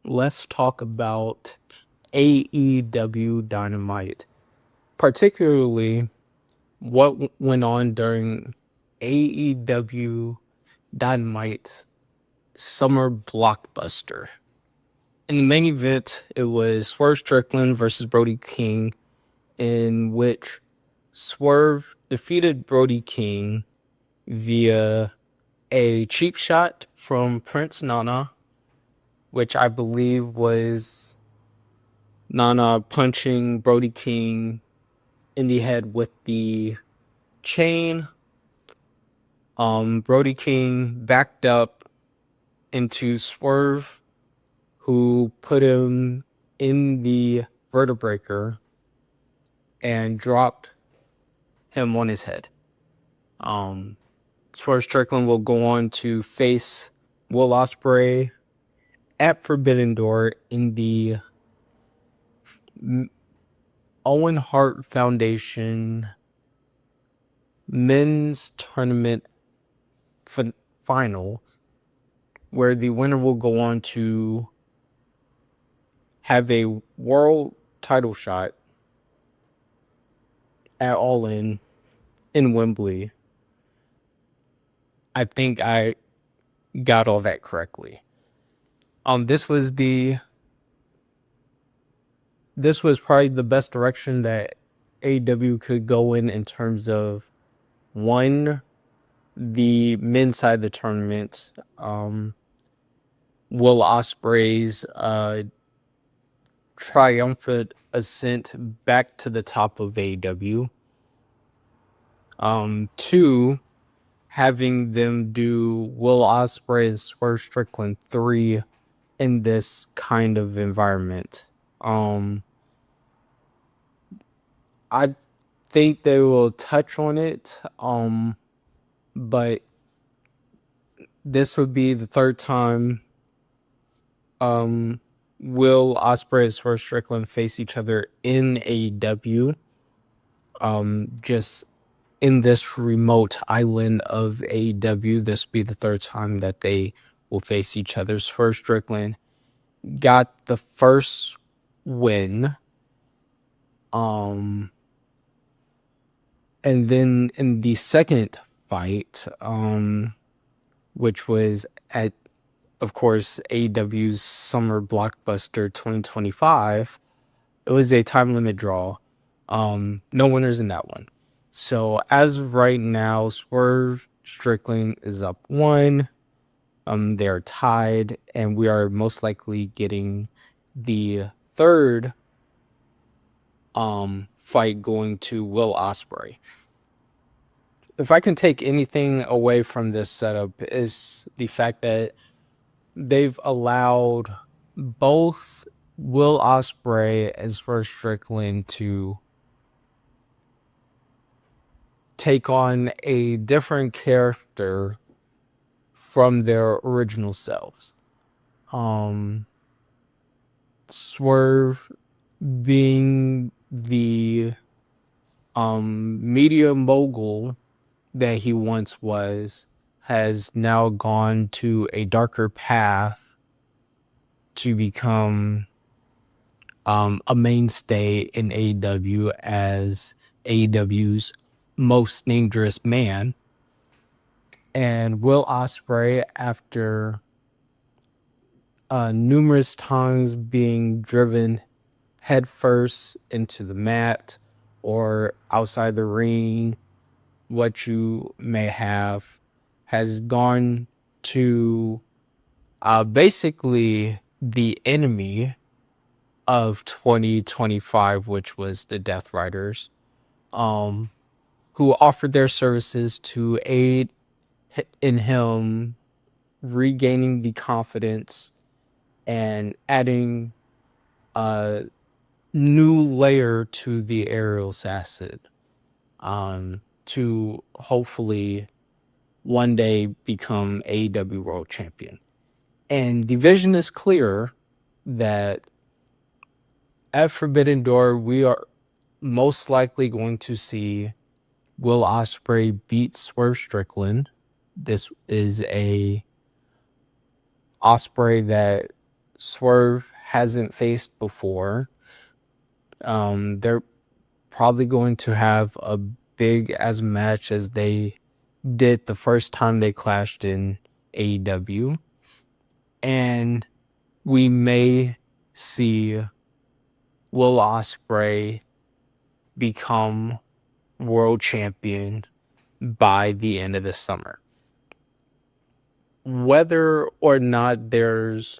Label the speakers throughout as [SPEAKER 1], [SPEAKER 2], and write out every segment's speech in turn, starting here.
[SPEAKER 1] let's talk about AEW Dynamite, particularly what went on during AEW Dynamite's summer blockbuster. In the main event, it was Swerve Strickland versus Brody King, in which Swerve defeated Brody King via a cheap shot from Prince Nana, which I believe was Nana punching Brody King in the head with the chain. Brody King backed up into Swerve, who put him in the vertebraker and dropped him on his head. Swerve Strickland will go on to face Will Ospreay at Forbidden Door in the Owen Hart Foundation men's tournament finals, where the winner will go on to have a world title shot at All In Wembley. I think I got all that correctly. This was probably the best direction that AEW could go in terms of, one, the men's side of the tournament. Will Ospreay's triumphant ascent back to the top of AEW. Two, having them do Will Ospreay and Swerve Strickland 3 in this kind of environment. I think they will touch on it, but this would be the third time Will Ospreay and Swerve Strickland face each other in AEW. Just in this remote island of AEW, this will be the third time that they will face each other. Swerve Strickland got the first win. And then in the second fight, which was at, of course, AEW's Summer Blockbuster 2025, it was a time limit draw. No winners in that one. So as of right now, Swerve Strickland is up 1. They're tied, and we are most likely getting the third fight going to Will Ospreay. If I can take anything away from this setup, is the fact that they've allowed both Will Ospreay and Swerve Strickland to take on a different character from their original selves. Swerve being the media mogul that he once was, has now gone to a darker path to become a mainstay in AEW as AEW's most dangerous man. And Will Ospreay, after numerous times being driven headfirst into the mat or outside the ring, what you may have, has gone to basically the enemy of 2025, which was the Death Riders, who offered their services to aid in him regaining the confidence and adding a new layer to the aerial assassin, to hopefully one day become AEW World Champion. And the vision is clear that at Forbidden Door, we are most likely going to see Will Ospreay beat Swerve Strickland. This is a Ospreay that Swreve hasn't faced before. They're probably going to have a big as match as they did the first time they clashed in AEW. And we may see Will Ospreay become world champion by the end of the summer. Whether or not there's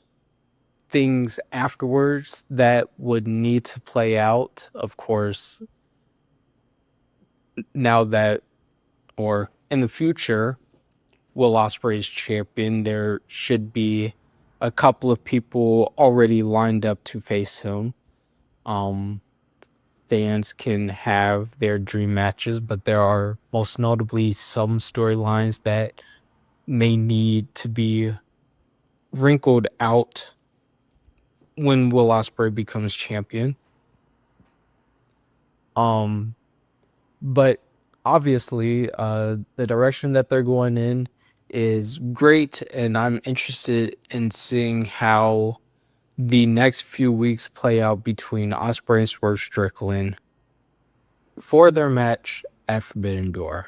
[SPEAKER 1] things afterwards that would need to play out, of course, now that or in the future, Will Ospreay's champion, there should be a couple of people already lined up to face him. Fans can have their dream matches, but there are most notably some storylines that may need to be wrinkled out when Will Ospreay becomes champion. But obviously, the direction that they're going in is great, and I'm interested in seeing how the next few weeks play out between Ospreay and Strickland for their match at Forbidden Door.